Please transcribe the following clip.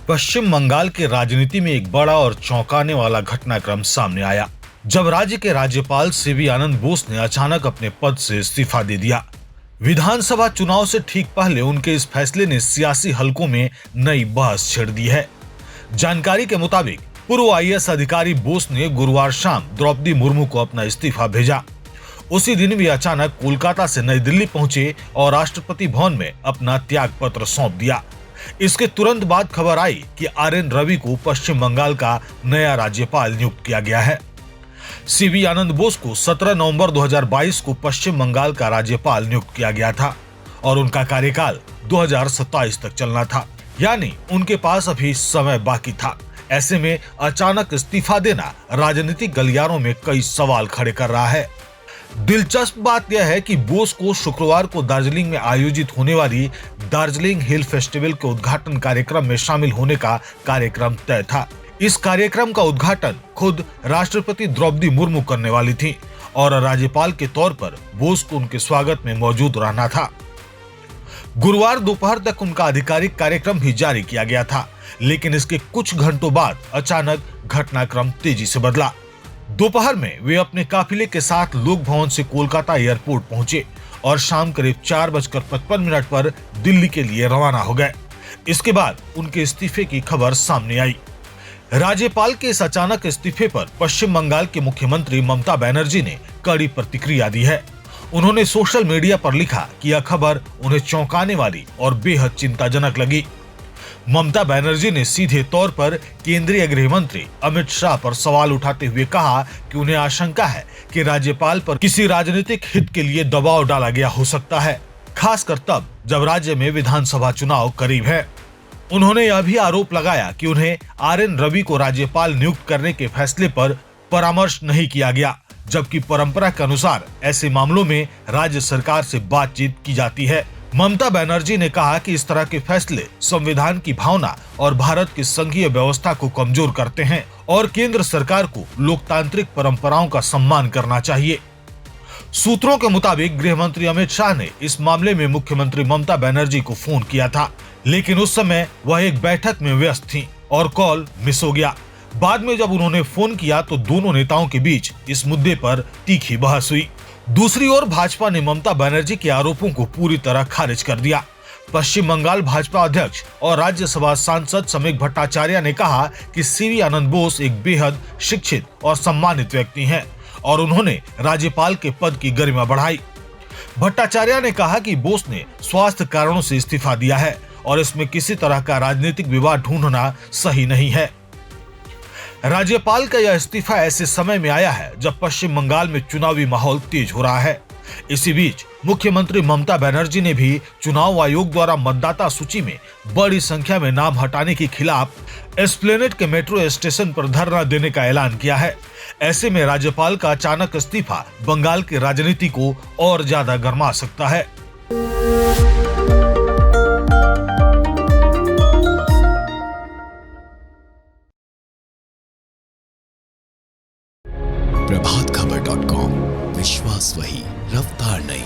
पश्चिम बंगाल की राजनीति में एक बड़ा और चौंकाने वाला घटनाक्रम सामने आया जब राज्य के राज्यपाल सीवी आनंद बोस ने अचानक अपने पद से इस्तीफा दे दिया। विधानसभा चुनाव से ठीक पहले उनके इस फैसले ने सियासी हलकों में नई बहस छेड़ दी है। जानकारी के मुताबिक पूर्व आईएएस अधिकारी बोस ने गुरुवार शाम द्रौपदी मुर्मू को अपना इस्तीफा भेजा। उसी दिन वे अचानक कोलकाता से नई दिल्ली पहुंचे और राष्ट्रपति भवन में अपना त्याग पत्र सौंप दिया। इसके तुरंत बाद खबर आई कि आर.एन. रवि को पश्चिम बंगाल का नया राज्यपाल नियुक्त किया गया है। सीवी आनंद बोस को 17 नवंबर 2022 को पश्चिम बंगाल का राज्यपाल नियुक्त किया गया था और उनका कार्यकाल 2027 तक चलना था, यानी उनके पास अभी समय बाकी था। ऐसे में अचानक इस्तीफा देना राजनीतिक गलियारों में कई सवाल खड़े कर रहा है। दिलचस्प बात यह है कि बोस को शुक्रवार को दार्जिलिंग में आयोजित होने वाली दार्जिलिंग हिल फेस्टिवल के उद्घाटन कार्यक्रम में शामिल होने का कार्यक्रम तय था। इस कार्यक्रम का उद्घाटन खुद राष्ट्रपति द्रौपदी मुर्मू करने वाली थी और राज्यपाल के तौर पर बोस को उनके स्वागत में मौजूद रहना था। गुरुवार दोपहर तक उनका आधिकारिक कार्यक्रम भी जारी किया गया था, लेकिन इसके कुछ घंटों बाद अचानक घटनाक्रम तेजी से बदला। दोपहर में वे अपने काफिले के साथ लोक भवन से कोलकाता एयरपोर्ट पहुंचे और शाम करीब 4:55 पर दिल्ली के लिए रवाना हो गए। इसके बाद उनके इस्तीफे की खबर सामने आई। राज्यपाल के इस अचानक इस्तीफे पर पश्चिम बंगाल के मुख्यमंत्री ममता बनर्जी ने कड़ी प्रतिक्रिया दी है। उन्होंने सोशल मीडिया पर लिखा कि यह खबर उन्हें चौंकाने वाली और बेहद चिंताजनक लगी। ममता बनर्जी ने सीधे तौर पर केंद्रीय गृह मंत्री अमित शाह पर सवाल उठाते हुए कहा कि उन्हें आशंका है कि राज्यपाल पर किसी राजनीतिक हित के लिए दबाव डाला गया हो सकता है, खासकर तब जब राज्य में विधानसभा चुनाव करीब है। उन्होंने यह भी आरोप लगाया कि उन्हें आर.एन. रवि को राज्यपाल नियुक्त करने के फैसले पर परामर्श नहीं किया गया, जबकि परंपरा के अनुसार ऐसे मामलों में राज्य सरकार से बातचीत की जाती है। ममता बनर्जी ने कहा कि इस तरह के फैसले संविधान की भावना और भारत की संघीय व्यवस्था को कमजोर करते हैं और केंद्र सरकार को लोकतांत्रिक परंपराओं का सम्मान करना चाहिए। सूत्रों के मुताबिक गृह मंत्री अमित शाह ने इस मामले में मुख्यमंत्री ममता बनर्जी को फोन किया था, लेकिन उस समय वह एक बैठक में व्यस्त थीं और कॉल मिस हो गया। बाद में जब उन्होंने फोन किया तो दोनों नेताओं के बीच इस मुद्दे पर तीखी बहस हुई। दूसरी ओर भाजपा ने ममता बनर्जी के आरोपों को पूरी तरह खारिज कर दिया। पश्चिम बंगाल भाजपा अध्यक्ष और राज्यसभा सांसद समीक भट्टाचार्य ने कहा कि सीवी आनंद बोस एक बेहद शिक्षित और सम्मानित व्यक्ति हैं और उन्होंने राज्यपाल के पद की गरिमा बढ़ाई। भट्टाचार्य ने कहा कि बोस ने स्वास्थ्य कारणों से इस्तीफा दिया है और इसमें किसी तरह का राजनीतिक विवाद ढूंढना सही नहीं है। राज्यपाल का यह इस्तीफा ऐसे समय में आया है जब पश्चिम बंगाल में चुनावी माहौल तेज हो रहा है। इसी बीच मुख्यमंत्री ममता बनर्जी ने भी चुनाव आयोग द्वारा मतदाता सूची में बड़ी संख्या में नाम हटाने के खिलाफ एस्प्लेनेड के मेट्रो स्टेशन पर धरना देने का ऐलान किया है। ऐसे में राज्यपाल का अचानक इस्तीफा बंगाल की राजनीति को और ज्यादा गर्मा सकता है। प्रभातखबर.com, विश्वास वही, रफ्तार नहीं।